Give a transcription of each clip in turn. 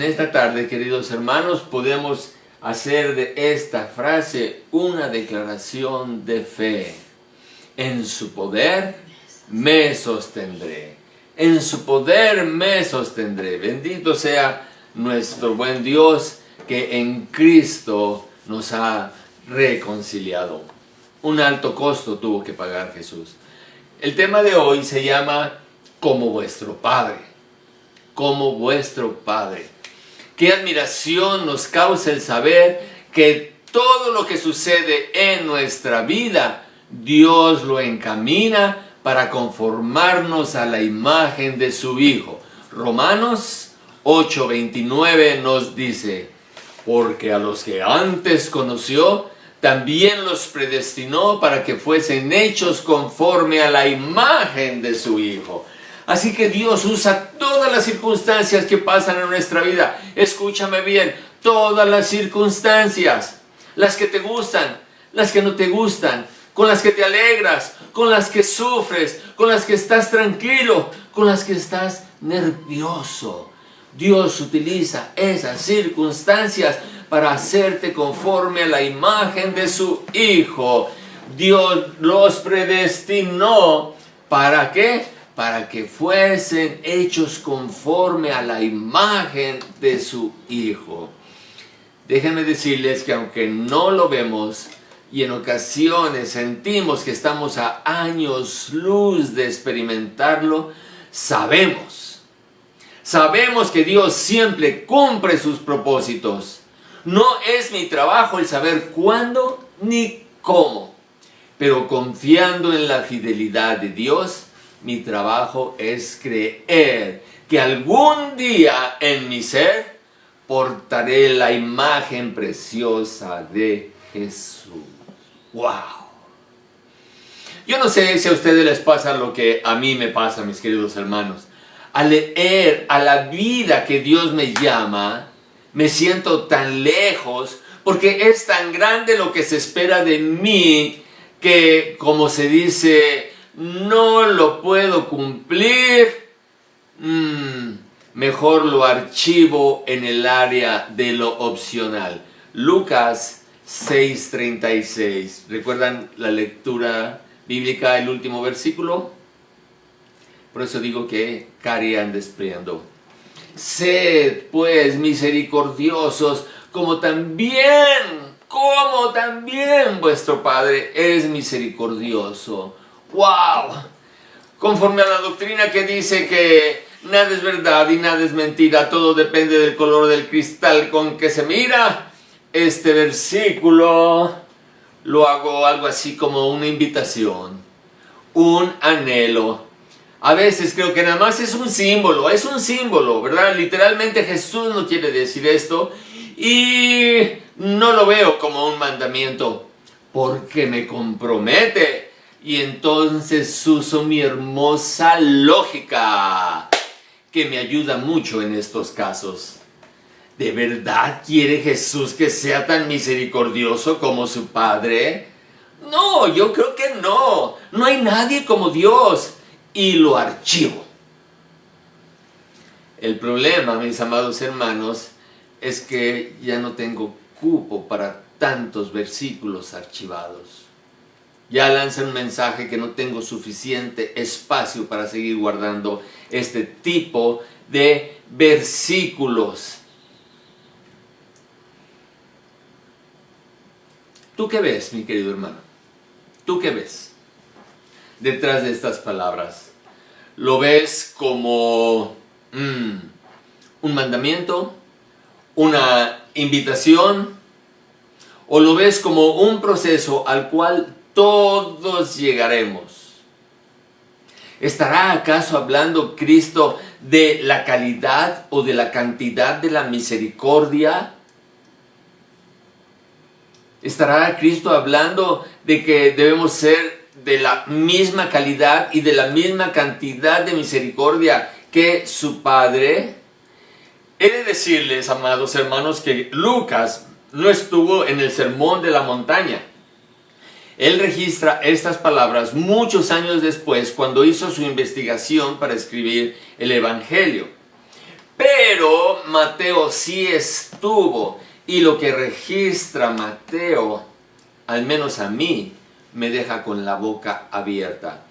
esta tarde, queridos hermanos, podemos hacer de esta frase una declaración de fe. En su poder me sostendré. En su poder me sostendré. Bendito sea nuestro buen Dios que en Cristo nos ha reconciliado. Un alto costo tuvo que pagar Jesús. El tema de hoy se llama como vuestro Padre. Como vuestro Padre. Qué admiración nos causa el saber que todo lo que sucede en nuestra vida, Dios lo encamina para conformarnos a la imagen de su Hijo. Romanos 8:29 nos dice: porque a los que antes conoció, también los predestinó para que fuesen hechos conforme a la imagen de su Hijo. Así que Dios usa todas las circunstancias que pasan en nuestra vida. Escúchame bien, todas las circunstancias, las que te gustan, las que no te gustan, con las que te alegras, con las que sufres, con las que estás tranquilo, con las que estás nervioso. Dios utiliza esas circunstancias para hacerte conforme a la imagen de su Hijo. Dios los predestinó, ¿para qué? Para que fuesen hechos conforme a la imagen de su Hijo. Déjenme decirles que aunque no lo vemos y en ocasiones sentimos que estamos a años luz de experimentarlo, sabemos que Dios siempre cumple sus propósitos. No es mi trabajo el saber cuándo ni cómo, pero confiando en la fidelidad de Dios, mi trabajo es creer que algún día en mi ser portaré la imagen preciosa de Jesús. ¡Wow! Yo no sé si a ustedes les pasa lo que a mí me pasa, mis queridos hermanos. Al leer a la vida que Dios me llama, me siento tan lejos porque es tan grande lo que se espera de mí que, como se dice, no lo puedo cumplir. Mejor lo archivo en el área de lo opcional. Lucas 6:36. ¿Recuerdan la lectura bíblica, el último versículo? Por eso digo que caerían despreciando. Sed pues misericordiosos, como también vuestro Padre es misericordioso. ¡Wow! Conforme a la doctrina que dice que nada es verdad y nada es mentira, todo depende del color del cristal con que se mira, este versículo lo hago algo así como una invitación, un anhelo. A veces creo que nada más es un símbolo, ¿verdad? Literalmente Jesús no quiere decir esto y no lo veo como un mandamiento porque me compromete. Y entonces uso mi hermosa lógica, que me ayuda mucho en estos casos. ¿De verdad quiere Jesús que sea tan misericordioso como su Padre? No, yo creo que no. No hay nadie como Dios. Y lo archivo. El problema, mis amados hermanos, es que ya no tengo cupo para tantos versículos archivados. Ya lanza un mensaje que no tengo suficiente espacio para seguir guardando este tipo de versículos. ¿Tú qué ves, mi querido hermano? ¿Tú qué ves detrás de estas palabras? ¿Lo ves como un mandamiento? ¿Una invitación? ¿O lo ves como un proceso al cual todos llegaremos? ¿Estará acaso hablando Cristo de la calidad o de la cantidad de la misericordia? ¿Estará Cristo hablando de que debemos ser de la misma calidad y de la misma cantidad de misericordia que su Padre? He de decirles, amados hermanos, que Lucas no estuvo en el Sermón de la Montaña. Él registra estas palabras muchos años después, cuando hizo su investigación para escribir el Evangelio. Pero Mateo sí estuvo, y lo que registra Mateo, al menos a mí, me deja con la boca abierta.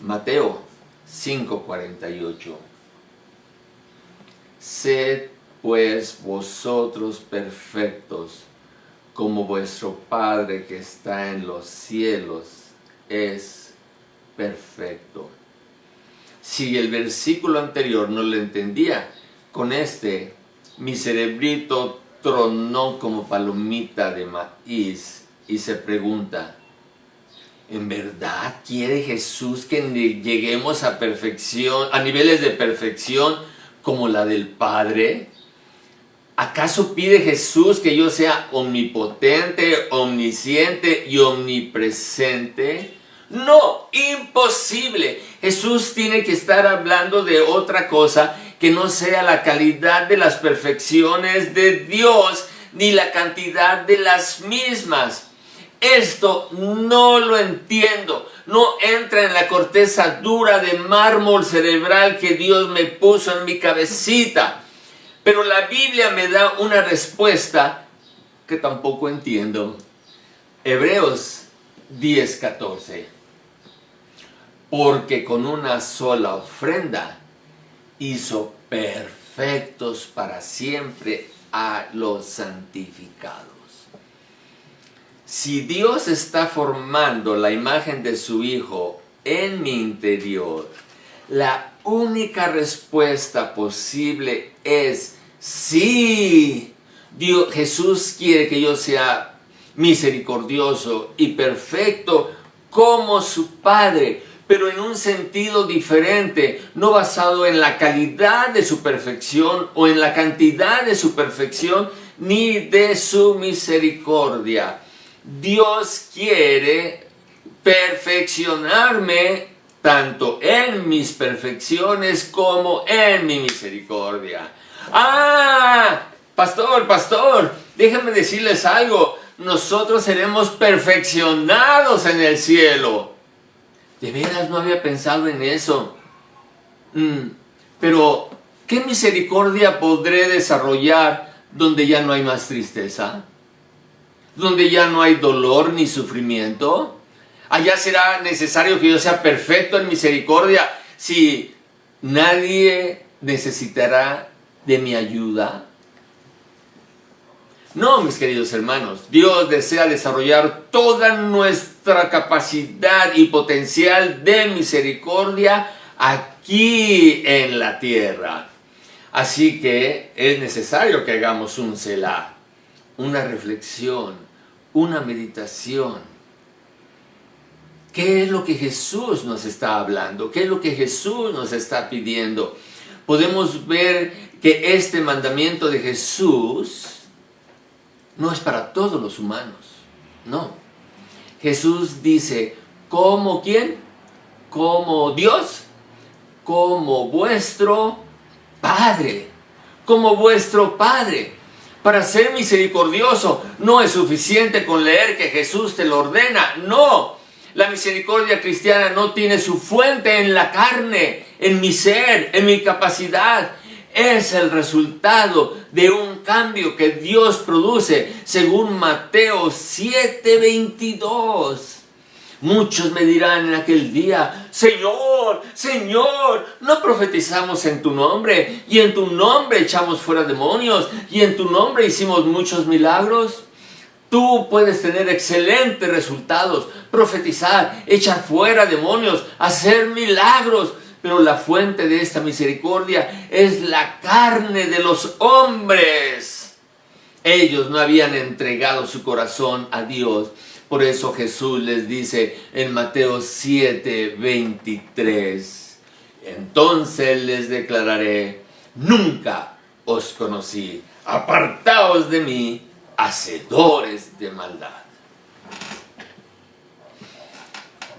Mateo 5:48. Sed pues vosotros perfectos, como vuestro Padre que está en los cielos es perfecto. Si el versículo anterior no lo entendía, con este mi cerebrito tronó como palomita de maíz y se pregunta, ¿en verdad quiere Jesús que lleguemos a perfección, a niveles de perfección como la del Padre? ¿Acaso pide Jesús que yo sea omnipotente, omnisciente y omnipresente? No, imposible. Jesús tiene que estar hablando de otra cosa que no sea la calidad de las perfecciones de Dios, ni la cantidad de las mismas. Esto no lo entiendo. No entra en la corteza dura de mármol cerebral que Dios me puso en mi cabecita. Pero la Biblia me da una respuesta que tampoco entiendo. Hebreos 10:14. Porque con una sola ofrenda hizo perfectos para siempre a los santificados. Si Dios está formando la imagen de su Hijo en mi interior, la única respuesta posible es sí. Jesús quiere que yo sea misericordioso y perfecto como su Padre, pero en un sentido diferente, no basado en la calidad de su perfección o en la cantidad de su perfección, ni de su misericordia. Dios quiere perfeccionarme tanto en mis perfecciones como en mi misericordia. Pastor, déjenme decirles algo. Nosotros seremos perfeccionados en el cielo. De veras no había pensado en eso. Pero, ¿qué misericordia podré desarrollar donde ya no hay más tristeza? ¿Donde ya no hay dolor ni sufrimiento? Allá será necesario que yo sea perfecto en misericordia si nadie necesitará de mi ayuda. No, mis queridos hermanos, Dios desea desarrollar toda nuestra capacidad y potencial de misericordia aquí en la tierra. Así que es necesario que hagamos un Selah, una reflexión, una meditación. ¿Qué es lo que Jesús nos está hablando? ¿Qué es lo que Jesús nos está pidiendo? Podemos ver que este mandamiento de Jesús no es para todos los humanos, no. Jesús dice, ¿como quién? Como Dios, como vuestro Padre, como vuestro Padre. Para ser misericordioso no es suficiente con leer que Jesús te lo ordena, no. La misericordia cristiana no tiene su fuente en la carne, en mi ser, en mi capacidad. Es el resultado de un cambio que Dios produce, según Mateo 7:22. Muchos me dirán en aquel día, Señor, Señor, ¿no profetizamos en tu nombre? Y en tu nombre echamos fuera demonios, y en tu nombre hicimos muchos milagros. Tú puedes tener excelentes resultados, profetizar, echar fuera demonios, hacer milagros, pero la fuente de esta misericordia es la carne de los hombres. Ellos no habían entregado su corazón a Dios. Por eso Jesús les dice en Mateo 7:23, entonces les declararé, nunca os conocí, apartaos de mí, hacedores de maldad.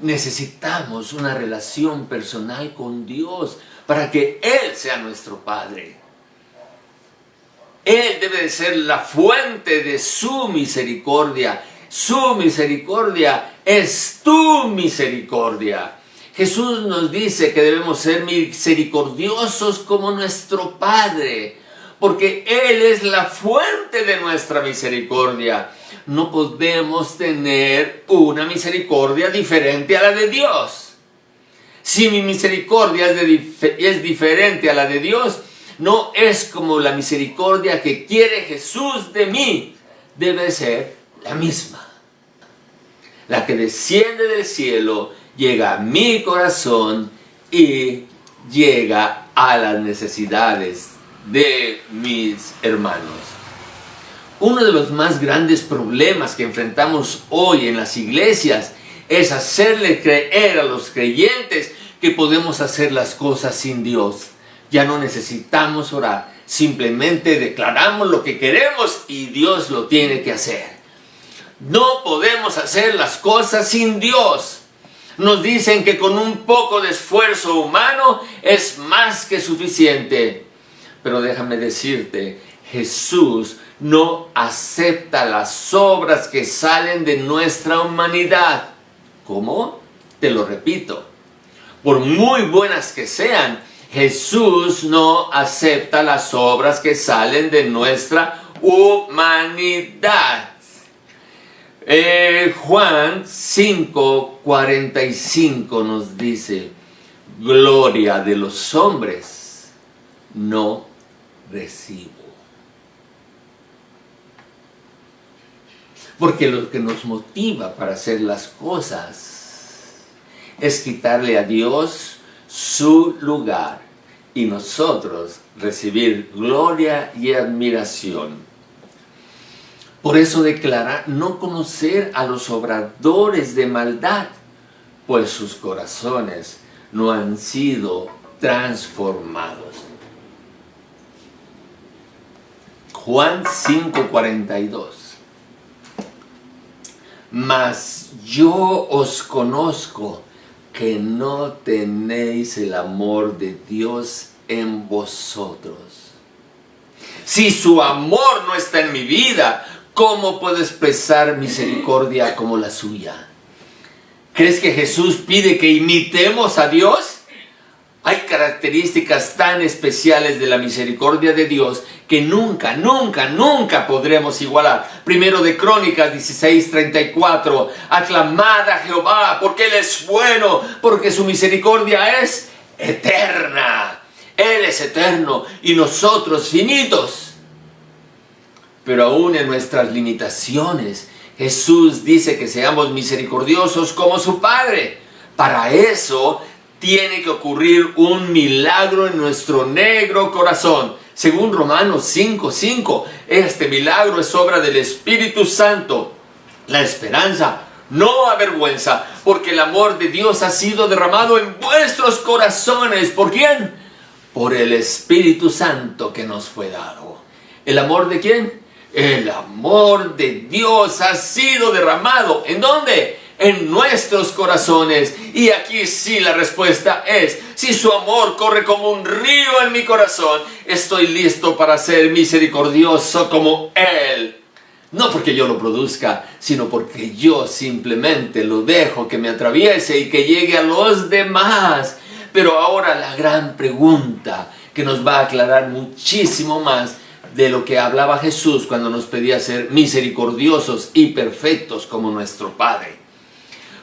Necesitamos una relación personal con Dios para que Él sea nuestro Padre. Él debe de ser la fuente de su misericordia. Su misericordia es tu misericordia. Jesús nos dice que debemos ser misericordiosos como nuestro Padre, porque Él es la fuente de nuestra misericordia. No podemos tener una misericordia diferente a la de Dios. Si mi misericordia es diferente a la de Dios, no es como la misericordia que quiere Jesús de mí. Debe ser la misma. La que desciende del cielo, llega a mi corazón y llega a las necesidades de mis hermanos. Uno de los más grandes problemas que enfrentamos hoy en las iglesias es hacerle creer a los creyentes que podemos hacer las cosas sin Dios. Ya no necesitamos orar, simplemente declaramos lo que queremos y Dios lo tiene que hacer. No podemos hacer las cosas sin Dios. Nos dicen que con un poco de esfuerzo humano es más que suficiente. Pero déjame decirte, Jesús no acepta las obras que salen de nuestra humanidad. ¿Cómo? Te lo repito. Por muy buenas que sean, Jesús no acepta las obras que salen de nuestra humanidad. Juan 5:45 nos dice, gloria de los hombres no recibo. Porque lo que nos motiva para hacer las cosas es quitarle a Dios su lugar y nosotros recibir gloria y admiración. Por eso declara no conocer a los obradores de maldad, pues sus corazones no han sido transformados. Juan 5:42. Mas yo os conozco que no tenéis el amor de Dios en vosotros. Si su amor no está en mi vida, ¿cómo puedo expresar misericordia como la suya? ¿Crees que Jesús pide que imitemos a Dios? Hay características tan especiales de la misericordia de Dios que nunca, nunca, nunca podremos igualar. Primero de Crónicas 16:34. Aclamad a Jehová porque Él es bueno, porque su misericordia es eterna. Él es eterno y nosotros finitos. Pero aún en nuestras limitaciones, Jesús dice que seamos misericordiosos como su Padre. Para eso tiene que ocurrir un milagro en nuestro negro corazón. Según Romanos 5:5, este milagro es obra del Espíritu Santo. La esperanza no avergüenza, porque el amor de Dios ha sido derramado en vuestros corazones. ¿Por quién? Por el Espíritu Santo que nos fue dado. ¿El amor de quién? El amor de Dios ha sido derramado. ¿En dónde? En nuestros corazones. Y aquí sí la respuesta es, si su amor corre como un río en mi corazón, estoy listo para ser misericordioso como Él. No porque yo lo produzca, sino porque yo simplemente lo dejo que me atraviese y que llegue a los demás. Pero ahora la gran pregunta que nos va a aclarar muchísimo más de lo que hablaba Jesús cuando nos pedía ser misericordiosos y perfectos como nuestro Padre.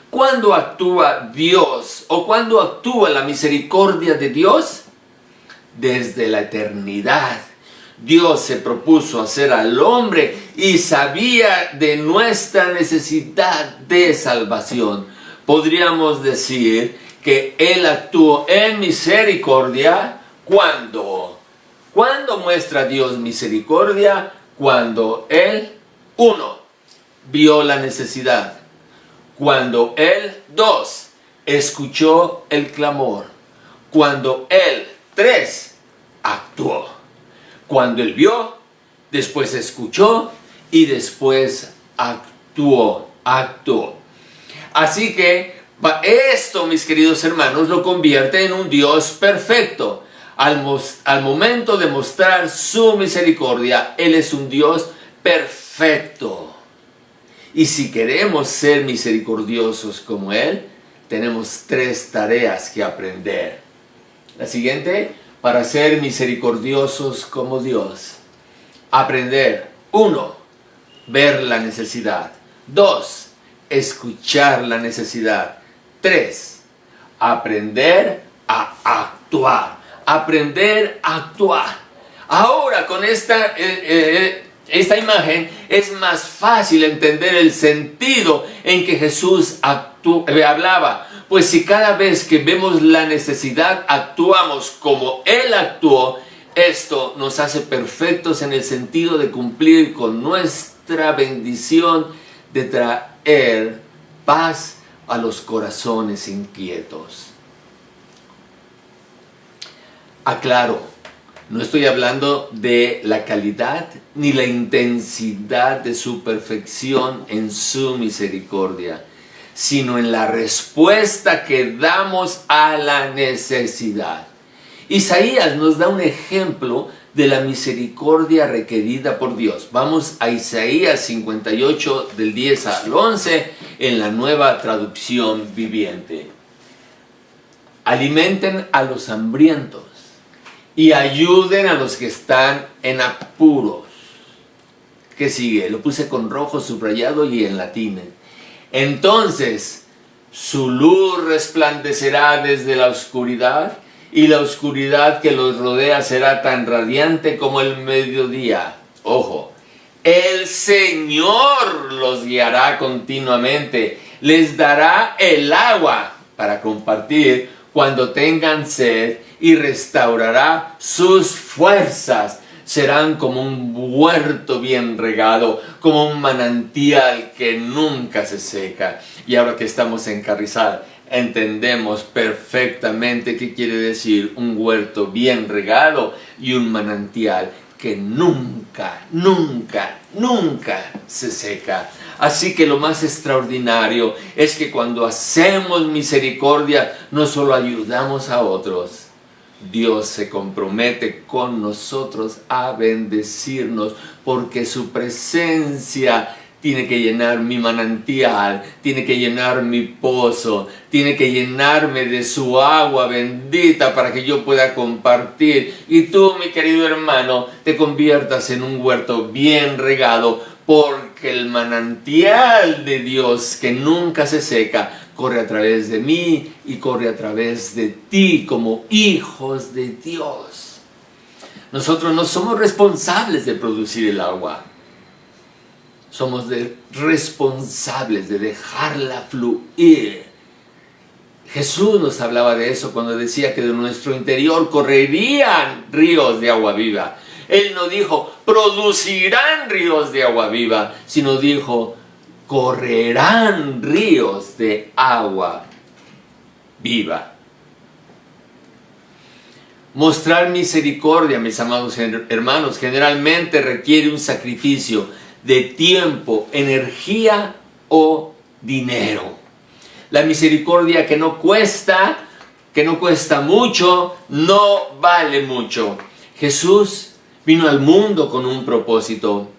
¿Cuándo actúa Dios o cuándo actúa la misericordia de Dios? Desde la eternidad. Dios se propuso hacer al hombre y sabía de nuestra necesidad de salvación. Podríamos decir que Él actuó en misericordia cuando. ¿Cuándo muestra Dios misericordia? Cuando Él, 1, vio la necesidad. Cuando Él, 2, escuchó el clamor. Cuando Él, 3, actuó. Cuando Él vio, después escuchó y después actuó. Así que esto, mis queridos hermanos, lo convierte en un Dios perfecto. Al momento de mostrar su misericordia, Él es un Dios perfecto. Y si queremos ser misericordiosos como Él, tenemos 3 tareas que aprender. La siguiente, para ser misericordiosos como Dios. Aprender. 1, ver la necesidad. 2, escuchar la necesidad. 3, aprender a actuar. Aprender a actuar. Ahora, con esta imagen es más fácil entender el sentido en que Jesús hablaba. Pues si cada vez que vemos la necesidad actuamos como Él actuó, esto nos hace perfectos en el sentido de cumplir con nuestra bendición de traer paz a los corazones inquietos. Aclaro, no estoy hablando de la calidad ni la intensidad de su perfección en su misericordia, sino en la respuesta que damos a la necesidad. Isaías nos da un ejemplo de la misericordia requerida por Dios. Vamos a Isaías 58 del 10 al 11 en la Nueva Traducción Viviente. Alimenten a los hambrientos y ayuden a los que están en apuros. ¿Qué sigue? Lo puse con rojo subrayado y en latín. Entonces su luz resplandecerá desde la oscuridad, y la oscuridad que los rodea será tan radiante como el mediodía. Ojo, el Señor los guiará continuamente, les dará el agua para compartir cuando tengan sed y restaurará sus fuerzas. Serán como un huerto bien regado, como un manantial que nunca se seca. Y ahora que estamos en Carrizal, entendemos perfectamente qué quiere decir un huerto bien regado y un manantial que nunca, nunca, nunca se seca. Así que lo más extraordinario es que cuando hacemos misericordia, no solo ayudamos a otros, Dios se compromete con nosotros a bendecirnos, porque su presencia tiene que llenar mi manantial, tiene que llenar mi pozo, tiene que llenarme de su agua bendita para que yo pueda compartir. Y tú, mi querido hermano, te conviertas en un huerto bien regado, porque el manantial de Dios que nunca se seca corre a través de mí y corre a través de ti como hijos de Dios. Nosotros no somos responsables de producir el agua. Somos responsables de dejarla fluir. Jesús nos hablaba de eso cuando decía que de nuestro interior correrían ríos de agua viva. Él no dijo, producirán ríos de agua viva, sino dijo, correrán ríos de agua viva. Mostrar misericordia, mis amados hermanos, generalmente requiere un sacrificio de tiempo, energía o dinero. La misericordia que no cuesta mucho, no vale mucho. Jesús vino al mundo con un propósito,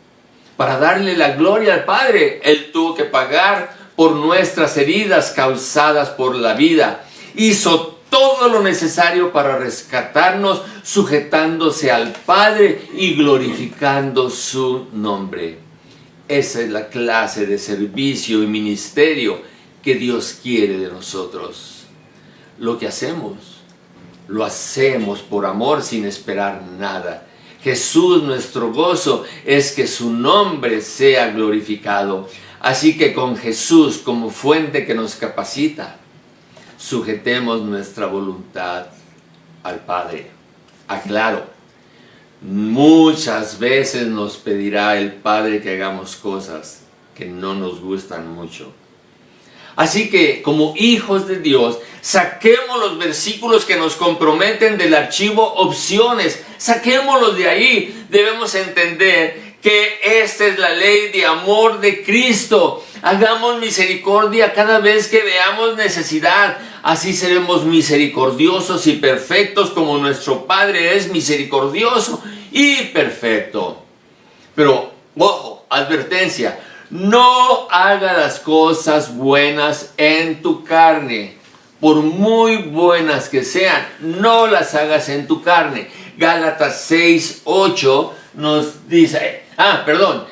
para darle la gloria al Padre. Él tuvo que pagar por nuestras heridas causadas por la vida. Hizo todo lo necesario para rescatarnos, sujetándose al Padre y glorificando su nombre. Esa es la clase de servicio y ministerio que Dios quiere de nosotros. Lo que hacemos, lo hacemos por amor sin esperar nada. Jesús, nuestro gozo, es que su nombre sea glorificado. Así que con Jesús como fuente que nos capacita, sujetemos nuestra voluntad al Padre. Aclaro, muchas veces nos pedirá el Padre que hagamos cosas que no nos gustan mucho. Así que, como hijos de Dios, saquemos los versículos que nos comprometen del archivo opciones. Saquémoslos de ahí. Debemos entender que esta es la ley de amor de Cristo. Hagamos misericordia cada vez que veamos necesidad. Así seremos misericordiosos y perfectos como nuestro Padre es misericordioso y perfecto. Pero, ojo, advertencia. No haga las cosas buenas en tu carne. por muy buenas que sean, no las hagas en tu carne. Gálatas 6:8 nos dice,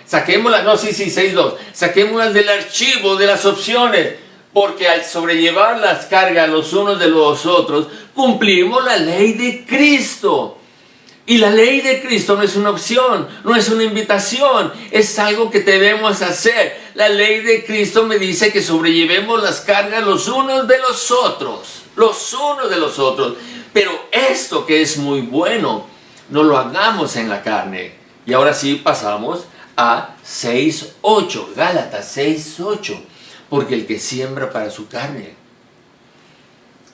saquémoslas, 6:2, saquémoslas del archivo de las opciones, porque al sobrellevar las cargas los unos de los otros, cumplimos la ley de Cristo. Y la ley de Cristo no es una opción, no es una invitación, es algo que debemos hacer. La ley de Cristo me dice que sobrellevemos las cargas los unos de los otros, Pero esto que es muy bueno, no lo hagamos en la carne. Y ahora sí pasamos a 6:8, Gálatas 6:8. Porque el que siembra para su carne,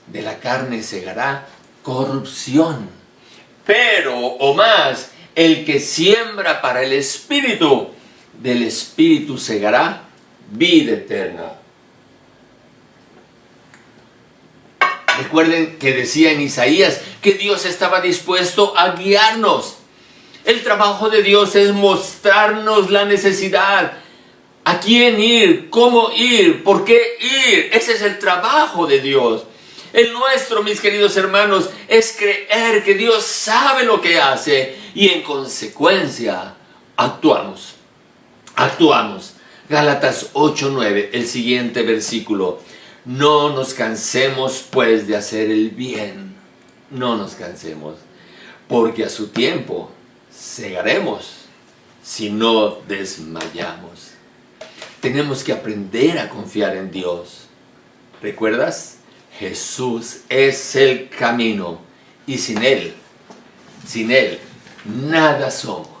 de la carne segará corrupción. Pero, o más, el que siembra para el Espíritu, del Espíritu segará vida eterna. Recuerden que decía en Isaías que Dios estaba dispuesto a guiarnos. El trabajo de Dios es mostrarnos la necesidad. ¿A quién ir? ¿Cómo ir? ¿Por qué ir? Ese es el trabajo de Dios. El nuestro, mis queridos hermanos, es creer que Dios sabe lo que hace y en consecuencia actuamos. Gálatas 8:9, el siguiente versículo. No nos cansemos pues de hacer el bien. No nos cansemos, porque a su tiempo segaremos si no desmayamos. Tenemos que aprender a confiar en Dios. ¿Recuerdas? Jesús es el camino y sin Él nada somos.